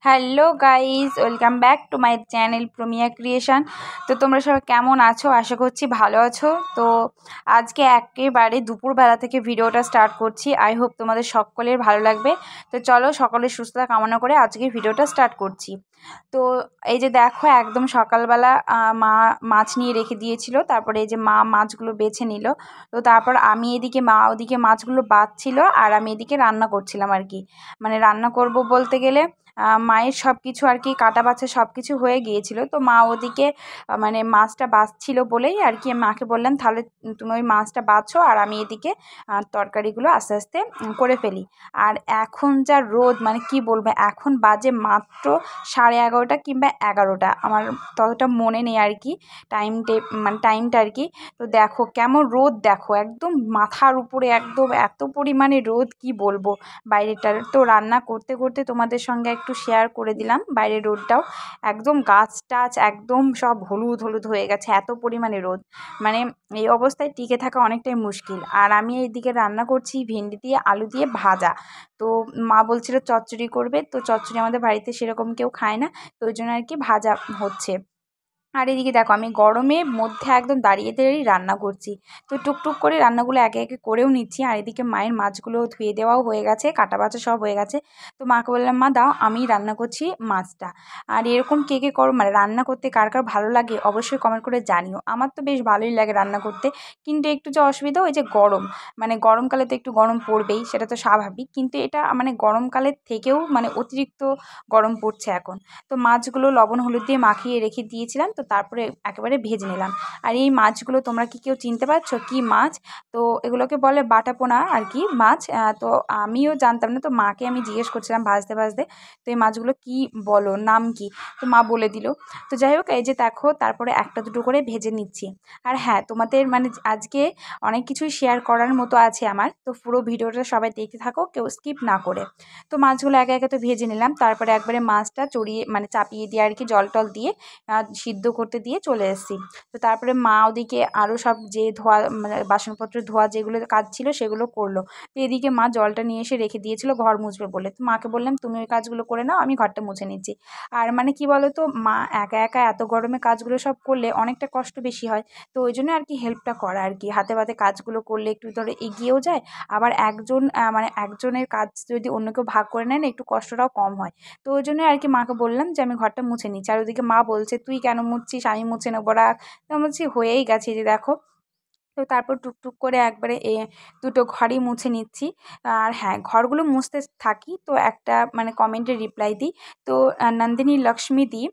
Hello guys, welcome back to my channel Promiya creation. তো তোমরা সবাই কেমন আছো? আশা করছি ভালো আছো। তো আজকে একেবারে দুপুরবেলা থেকে ভিডিওটা স্টার্ট করছি। আই হোপ তোমাদের সকলের ভালো লাগবে। তো চলো, সকলের সুস্থতা কামনা করে আজকে ভিডিওটা স্টার্ট করছি। তো এই যে দেখো, একদম সকালবেলা মা মাছ নিয়ে রেখে দিয়েছিল। তারপরে এই যে মা মাছগুলো বেছে নিল। তো তারপর আমি এদিকে, মা ওদিকে মাছগুলো বাছছিল আর আমি এদিকে রান্না করছিলাম আর কি। মানে রান্না করব বলতে গেলে মায়ের সব কিছু আর কি কাটা বাছা সব কিছু হয়ে গিয়েছিল। তো মা ওদিকে মানে মাছটা বাছছিল বলেই আর কি মাকে বললাম, তাহলে তুমি ওই মাছটা বাছো আর আমি এদিকে তরকারিগুলো আস্তে আস্তে করে ফেলি। আর এখন যা রোদ, মানে কি বলবো, এখন বাজে মাত্র 11:30 কিংবা 11টা, আমার ততটা মনে নেই আর কি মানে টাইমটা আর কি। তো দেখো কেমন রোদ, দেখো একদম মাথার উপরে, একদম এত পরিমাণে রোদ, কি বলবো বাইরেটার। তো রান্না করতে করতে তোমাদের সঙ্গে একটু শেয়ার করে দিলাম বাইরের রোদটাও। একদম গাছ টাছ একদম সব হলুদ হলুদ হয়ে গেছে, এত পরিমাণে রোদ। মানে এই অবস্থায় টিকে থাকা অনেকটাই মুশকিল। আর আমি এইদিকে রান্না করছি ভেন্ডি দিয়ে আলু দিয়ে ভাজা। তো মা বলছিল চচ্চড়ি করবে, তো চচ্চড়ি আমাদের বাড়িতে সেরকম কেউ খায় না, তো ওই জন্য আর কি ভাজা হচ্ছে। আর এদিকে দেখো, আমি গরমের মধ্যে একদম দাঁড়িয়ে দাঁড়িয়ে রান্না করছি। তো টুকটুক করে রান্নাগুলো একে একে করেও নিচ্ছি। আর এদিকে মায়ের মাছগুলো ধুয়ে দেওয়াও হয়ে গেছে, কাটা বাছা সব হয়ে গেছে। তো মাকে বললাম, মা দাও আমি রান্না করছি মাছটা। আর এরকম কে কে করো, মানে রান্না করতে কার কার ভালো লাগে অবশ্যই কমেন্ট করে জানিও। আমার তো বেশ ভালোই লাগে রান্না করতে, কিন্তু একটু যে অসুবিধা, ওই যে গরম, মানে গরমকালে তো একটু গরম পড়বেই, সেটা তো স্বাভাবিক। কিন্তু এটা মানে গরমকালের থেকেও মানে অতিরিক্ত গরম পড়ছে এখন। তো মাছগুলো লবণ হলুদ দিয়ে মাখিয়ে রেখে দিয়েছিলাম, তো তারপরে একেবারে ভেজে নিলাম। আর এই মাছগুলো তোমরা কি কেউ চিনতে পারছো কি মাছ? তো এগুলোকে বলে বাটাপোনা আর কি মাছ। তো আমিও জানতাম না, তো মাকে আমি জিজ্ঞেস করছিলাম ভাজতে ভাজতে, তো এই মাছগুলো কি বলো, নাম কি? তো মা বলে দিল। তো যাই হোক, এই যে দেখো তারপরে একটা দুটো করে ভেজে নিচ্ছি। আর হ্যাঁ, তোমাদের মানে আজকে অনেক কিছুই শেয়ার করার মতো আছে আমার, তো পুরো ভিডিওটা সবাই দেখতে থাকো, কেউ স্কিপ না করে। তো মাছগুলো একে একে তো ভেজে নিলাম, তারপরে একবারে মাছটা চড়িয়ে মানে চাপিয়ে দিয়ে আর কি জল টল দিয়ে সিদ্ধ করতে দিয়ে চলে এসেছি। তো তারপরে মা ওদিকে আরও সব যে ধোয়া মানে বাসনপত্র ধোয়া যেগুলো কাজ ছিল সেগুলো করলো। তো এদিকে মা জলটা নিয়ে এসে রেখে দিয়েছিল ঘর মুছবে বলে। তো মাকে বললাম, তুমি ওই কাজগুলো করে নাও, আমি ঘরটা মুছে নিচ্ছি। আর মানে কি বলো তো, মা একা একা এত গরমে কাজগুলো সব করলে অনেকটা কষ্ট বেশি হয়। তো ওই জন্য আর কি হেল্পটা করা আর কি, হাতে পাতে কাজগুলো করলে একটু ধরে এগিয়েও যায়। আবার একজন মানে একজনের কাজ যদি অন্য কেউ ভাগ করে নেয় না, একটু কষ্টটাও কম হয়। তো ওই জন্য আর কি মাকে বললাম যে আমি ঘরটা মুছে নিচ্ছি। আর ওদিকে মা বলছে, তুই কেন মুছছিস, আমি মুছে নেবো, রাখ। তো আমি বলছি হয়েই গেছে, যে দেখো। তো তারপর টুকটুক করে একবারে দুটো ঘরই মুছে নিচ্ছি। আর হ্যাঁ, ঘরগুলো মুছতে থাকি তো একটা মানে কমেন্টে রিপ্লাই দিই। তো নন্দিনী লক্ষ্মী দি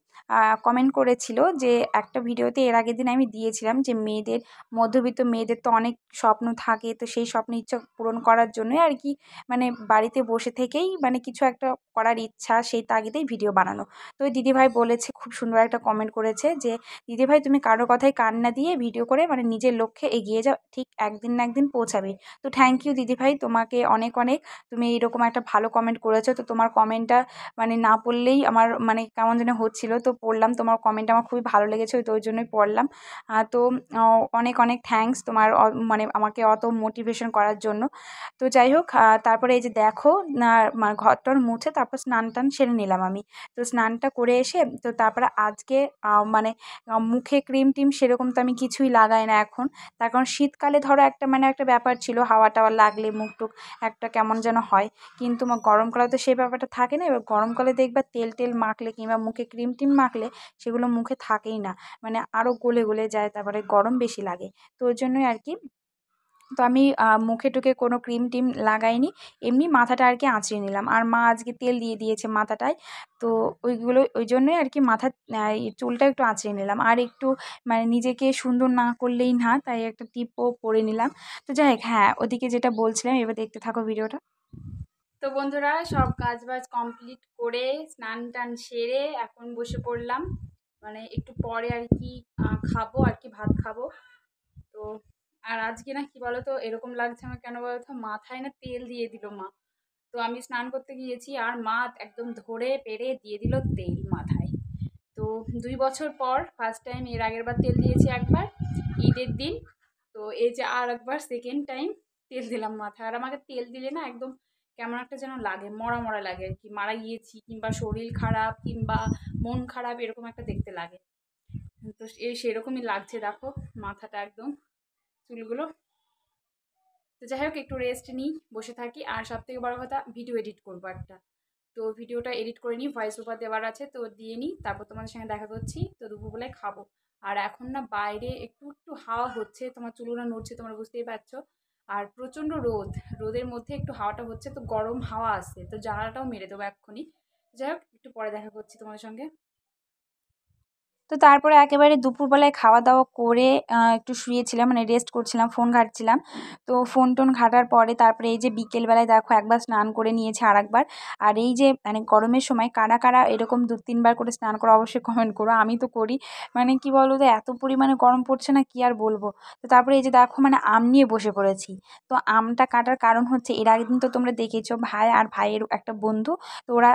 কমেন্ট করেছিল যে একটা ভিডিওতে এর আগের দিন আমি দিয়েছিলাম যে মেয়েদের, মধ্যবিত্ত মেয়েদের তো অনেক স্বপ্ন থাকে, তো সেই স্বপ্ন ইচ্ছা পূরণ করার জন্যই আর কি মানে বাড়িতে বসে থেকেই মানে কিছু একটা করার ইচ্ছা, সেই তাগিদেই ভিডিও বানানো। তো ওই দিদিভাই বলেছে, খুব সুন্দর একটা কমেন্ট করেছে যে, দিদিভাই তুমি কারো কথায় কান না দিয়ে ভিডিও করে মানে নিজের লক্ষ্যে এগিয়ে যাও, ঠিক একদিন না একদিন পৌঁছাবে। তো থ্যাংক ইউ দিদিভাই, তোমাকে অনেক অনেক। তুমি এইরকম একটা ভালো কমেন্ট করেছো। তো তোমার কমেন্টটা মানে না পড়লেই আমার মানে কেমন যেন হচ্ছিল, তো পড়লাম তোমার কমেন্ট, আমার খুবই ভালো লেগেছে, তো ওই জন্যই পড়লাম। তো অনেক অনেক থ্যাঙ্কস তোমার মানে আমাকে অত মোটিভেশন করার জন্য। তো যাই হোক, তারপরে এই যে দেখো মানে ঘরটর মুছে তারপর স্নান টান সেরে নিলাম আমি। তো স্নানটা করে এসে তো তারপরে আজকে মানে মুখে ক্রিম টিম সেরকম তো আমি কিছুই লাগাই না এখন। তার কারণ শীতকালে ধরো একটা মানে একটা ব্যাপার ছিল, হাওয়া টাওয়া লাগলে মুখ টুক একটা কেমন যেন হয়। কিন্তু গরমকালে তো সেই ব্যাপারটা থাকে না। এবার গরমকালে দেখবা তেল টেল মাখলে কিংবা মুখে ক্রিম টিম মাখলে সেগুলো মুখে থাকেই না, মানে আরও গলে গলে যায়, তারপরে গরম বেশি লাগে। তো ওই জন্যই আর কি। তো আমি মুখে টুকে কোনো ক্রিম টিম লাগাইনি, এমনি মাথাটা আর কি আঁচড়ে নিলাম। আর মা আজকে তেল দিয়ে দিয়েছে মাথাটায়, তো ওইগুলো ওই জন্যই আর কি মাথার চুলটা একটু আঁচড়ে নিলাম। আর একটু মানে নিজেকে সুন্দর না করলেই না, তাই একটা টিপও পরে নিলাম। তো যাই হোক, হ্যাঁ ওদিকে যেটা বলছিলাম, এবার দেখতে থাকো ভিডিওটা। তো বন্ধুরা, সব কাজ বাজ কমপ্লিট করে স্নান টান সেরে এখন বসে পড়লাম, মানে একটু পরে আর কি খাবো আর কি, ভাত খাবো। তো আর আজকে না কি বলতো এরকম লাগছে আমার, কেন বলতো মাথায় না তেল দিয়ে দিল মা। তো আমি স্নান করতে গিয়েছি আর মা একদম ধরে পেরে দিয়ে দিল তেল মাথায়। তো 2 বছর পর ফার্স্ট টাইম, এর আগের বার তেল দিয়েছি একবার ঈদের দিন, তো এই যে আর একবার সেকেন্ড টাইম তেল দিলাম মাথায়। আর আমাকে তেল দিলে না একদম কেমন একটা যেন লাগে, মরা মরা লাগে আর কি, মারা গিয়েছি কিংবা শরীর খারাপ কিংবা মন খারাপ এরকম একটা দেখতে লাগে। তো সেরকমই লাগছে, দেখো মাথাটা একদম, চুলগুলো। তো যাই হোক, একটু রেস্ট নিই, বসে থাকি। আর সব থেকে বড় কথা, ভিডিও এডিট করবো একটা। তো ভিডিওটা এডিট করে নিই, ভয়েস ওভার দেওয়ার আছে, তো দিয়ে নিই, তারপর তোমাদের সঙ্গে দেখা করছি। তো দুপুরবেলায় খাবো। আর এখন না বাইরে একটু একটু হাওয়া হচ্ছে, তোমার চুলগুলো নড়ছে, তোমরা বুঝতেই পারছো। আর প্রচণ্ড রোদ, রোদের মধ্যে একটু হাওয়াটা হচ্ছে, তো গরম হাওয়া আসছে, তো জানালাটাও মেরে দেবো এক্ষুনি। যাই হোক, একটু পরে দেখা করছি তোমাদের সঙ্গে। তো তারপরে একেবারে দুপুরবেলায় খাওয়া দাওয়া করে একটু শুয়েছিলাম, মানে রেস্ট করছিলাম, ফোন ঘাঁটছিলাম। তো ফোন টোন ঘাঁটার পরে তারপরে এই যে বিকেলবেলায় দেখো একবার স্নান করে নিয়েছে আর একবার। আর এই যে মানে গরমের সময় কারা কারা এরকম 2-3 বার করে স্নান করো অবশ্যই কমেন্ট করো, আমি তো করি। মানে কি বলো তো, এত পরিমাণে গরম পড়ছে না, কি আর বলবো। তো তারপরে এই যে দেখো মানে আম নিয়ে বসে পড়েছি। তো আমটা কাটার কারণ হচ্ছে, এর আগের দিন তো তোমরা দেখেছো ভাই আর ভাইয়ের একটা বন্ধু, তো ওরা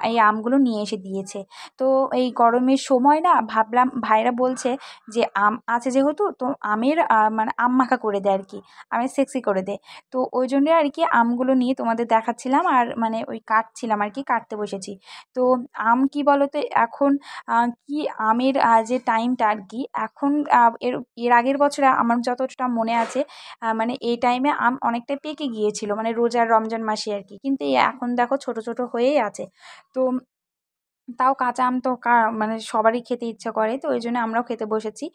এই আমগুলো নিয়ে এসে দিয়েছে। তো এই গরমের সময় না ভাবলাম, ভাইরা বলছে যে আম আছে যেহেতু, তো আমের মানে আম মাখা করে দেয় আর কি, আমের সেক্সি করে দেয়। তো ওই জন্য আর কি আমগুলো নিয়ে তোমাদের দেখাচ্ছিলাম, আর মানে ওই কাটছিলাম আর কি, কাটতে বসেছি। তো আম কি বলো তো এখন, কি আমের যে টাইমটা আর কি এখন, এর এর আগের বছরে আমার যতটা মনে আছে, মানে এই টাইমে আম অনেকটাই পেকে গিয়েছিল, মানে রোজার রমজান মাসে আর কি, কিন্তু এই এখন দেখো ছোট ছোট হয়েই আছে। তো তাও কাঁচা আম তো মানে সবারই খেতে ইচ্ছা করে, তো ওই জন্য আমরাও খেতে বসেছি।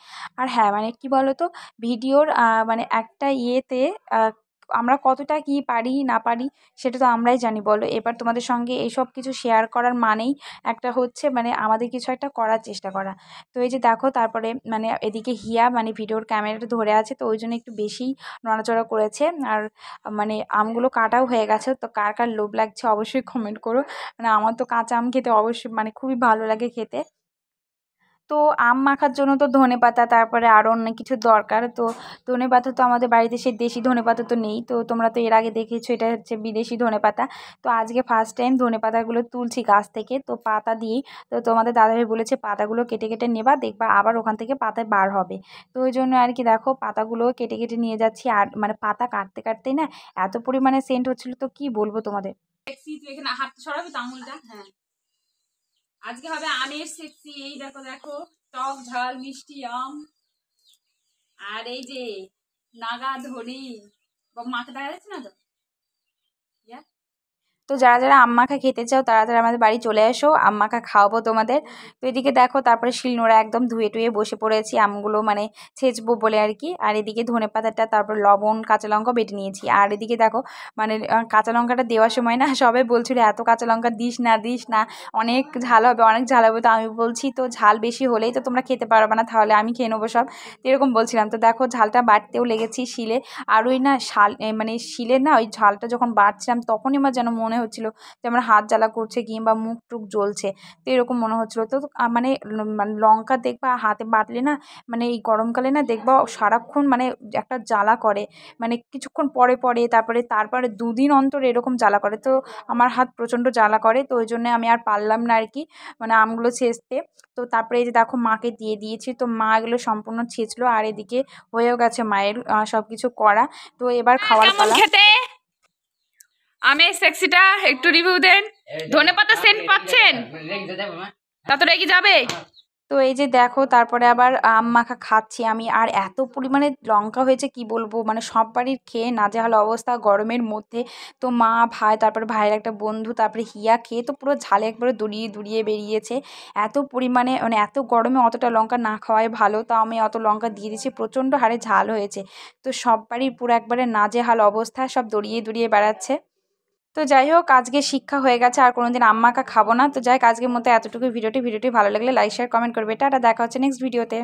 আর হ্যাঁ মানে কি বলতো, ভিডিওর মানে একটা ইয়েতে আহ, আমরা কতটা কি পারি না পারি সেটা তো আমরাই জানি, বলো। এবার তোমাদের সঙ্গে এইসব কিছু শেয়ার করার মানেই একটা হচ্ছে মানে আমাদের কিছু একটা করার চেষ্টা করা। তো এই যে দেখো তারপরে মানে এদিকে হিয়া মানে ভিডিওর ক্যামেরাটা ধরে আছে, তো ওই জন্য একটু বেশিই নড়াচড়া করেছে। আর মানে আমগুলো কাটাও হয়ে গেছে, তো কার কার লোভ লাগছে অবশ্যই কমেন্ট করো। মানে আমার তো কাঁচা আম খেতে অবশ্যই মানে খুবই ভালো লাগে খেতে। তো আম মাখার জন্য তো ধনেপাতা, তারপরে আরও অনেক কিছু দরকার। তো ধনেপাতা তো আমাদের বাড়িতে সেই দেশি ধনেপাতা তো নেই, তো তোমরা তো এর আগে দেখেছো এটা হচ্ছে বিদেশি ধনেপাতা। তো আজকে ফার্স্ট টাইম ধনেপাতাগুলো তুলছি গাছ থেকে, তো পাতা দিয়েই। তো তোমাদের দাদাভাই বলেছে পাতাগুলো কেটে কেটে নেবা, দেখবা আবার ওখান থেকে পাতায় বার হবে। তো ওই জন্য আর কি দেখো পাতাগুলো কেটে কেটে নিয়ে যাচ্ছি। আর মানে পাতা কাটতে কাটতেই না এত পরিমাণে সেন্ট হচ্ছিল, তো কি বলবো তোমাদের। দেখছি তুই এখানে হাত সরাবি তো আঙুলটা, হ্যাঁ। আজকে হবে আমের সেক্সি, এই দেখো দেখো, টক ঝাল মিষ্টি আম। আর এই যে নাগা ধরি, মাকে দেখা যাচ্ছে না তো। তো যারা যারা আম মাখা খেতে চাও তারা তারা আমাদের বাড়ি চলে এসো, আম মাখা খাওয়াবো তোমাদের। তো এদিকে দেখো তারপরে শিলনোড়া একদম ধুয়ে টুয়ে বসে পড়েছি আমগুলো মানে ছেঁচবো বলে আর কি। আর এদিকে ধনেপাতাটা, তারপর লবণ কাঁচা লঙ্কা বেটে নিয়েছি। আর এদিকে দেখো মানে কাঁচা লঙ্কাটা দেওয়ার সময় না সবাই বলছিল এত কাঁচা লঙ্কা দিস না দিস না, অনেক ঝাল হবে অনেক ঝাল হবে। তো আমি বলছি তো ঝাল বেশি হলেই তো তোমরা খেতে পারবে না, তাহলে আমি খেয়ে নেবো সব, তো এরকম বলছিলাম। তো দেখো ঝালটা বাটতেও লেগেছি শিলে। আর ওই না মানে শিলের না ওই ঝালটা যখন বাটছিলাম তখনই আমার যেন মনে হচ্ছিল যে আমার হাত জ্বালা করছে কিংবা মুখ টুক জ্বলছে, তো এরকম মনে হচ্ছিলো। তো মানে মানে লঙ্কা দেখবা হাতে বাটলে না, মানে এই গরমকালে না দেখবা সারাক্ষণ মানে একটা জ্বালা করে, মানে কিছুক্ষণ পরে পরে তারপরে 2 দিন অন্তর এরকম জ্বালা করে। তো আমার হাত প্রচণ্ড জ্বালা করে, তো ওই জন্য আমি আর পারলাম না আর কি মানে আমগুলো ছেঁচতে। তো তারপরে এই যে দেখো মাকে দিয়ে দিয়েছি, তো মা এগুলো সম্পূর্ণ ছেঁচলো। আর এদিকে হয়েও গেছে মায়ের সব কিছু করা। তো এবার খাওয়ার পালা। খেতে আমের সেক্সিটা একটু রিভিউ দেন। ধনেপাতা সেন্ট পাচ্ছেন? তা তো রেগে যাবে। তো এই যে দেখো তারপরে আবার আম মাখা খাচ্ছি আমি। আর এত পরিমাণে লঙ্কা হয়েছে কি বলবো, মানে সব বাড়ির খেয়ে নাজেহাল অবস্থা গরমের মধ্যে। তো মা ভাই তারপরে ভাইয়ের একটা বন্ধু তারপরে হিয়া খেয়ে তো পুরো ঝালে একবারে দুড়িয়ে দুড়িয়ে বেরিয়েছে। এত পরিমাণে মানে এত গরমে অতটা লঙ্কা না খাওয়াই ভালো, তো আমি অত লঙ্কা দিয়ে দিয়েছি, প্রচণ্ড হারে ঝাল হয়েছে। তো সব বাড়ির পুরো একবারে নাজেহাল অবস্থা, সব দড়িয়ে দড়িয়ে বেড়াচ্ছে। তো যাই হোক আজকে শিক্ষা হয়ে গেছে, আর কোনোদিন আম মাখা খাবো না। তো যাই হোক আজকের মতো এতটুকু ভিডিওটি ভালো লাগলে লাইক শেয়ার কমেন্ট করবে। টাটা, দেখা হচ্ছে নেক্সট ভিডিওতে।